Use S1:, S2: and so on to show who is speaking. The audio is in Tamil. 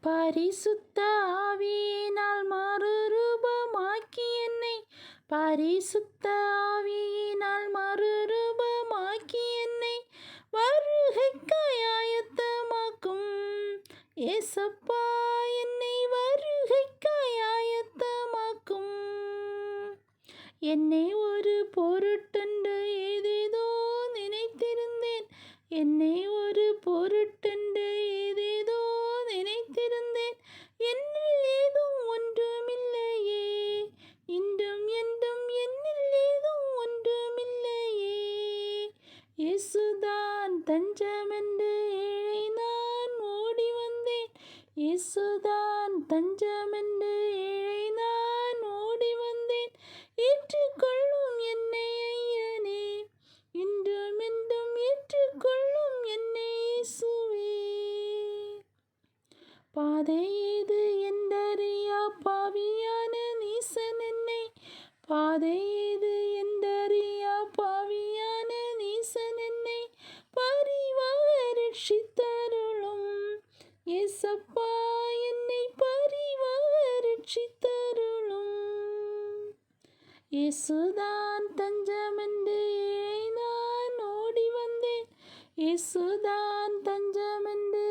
S1: பரிசுத்த ஆவியினால் மறுரூபமாக்கி என்னை பரிசுத்த ஆவியினால் மறுரூபமாக்கி என்னை வருகைக்காய் ஆயத்தமாக்கும் ஏசப்பா, என்னை வருகைக்காய் ஆயத்தமாக்கும். என்னை ஒரு பொருட்டென்று ஏதேதோ நினைத்திருந்தேன், என்னை ஒரு பொருட்டென்று ஏதேதோ நினைத்திருந்தேன். என்னில் ஏதும் ஒன்றுமில்லையே, இன்றும் என்றும் என்னில் ஏதும் ஒன்றுமில்லையே. இயேசுதான் தஞ்சமென்று ஏழை நான் ஓடி வந்தேன், இயேசுதான் தஞ்சமென்று ஏழை நான் ஓடி வந்தேன். ஏற்றுக்கொள்ளும் என்னை ஐயனே, இன்றும் என்றும் ஏற்றுக்கொள்ளும் என்னை இயேசுவே. பாதை ஏது என்றறியா பாவியான நீசன் என்னை, பாதை ஏது என்றறியா பாவியான நீசன் என்னை பரிவாக ரட்சித்தருளும் ஏசப்பா, என்னை பரிவாக ரட்சித்தருளும். இயேசுதான் தஞ்சமென்று ஏழை நான் ஓடி வந்தேன், இயேசுதான் தஞ்சமென்று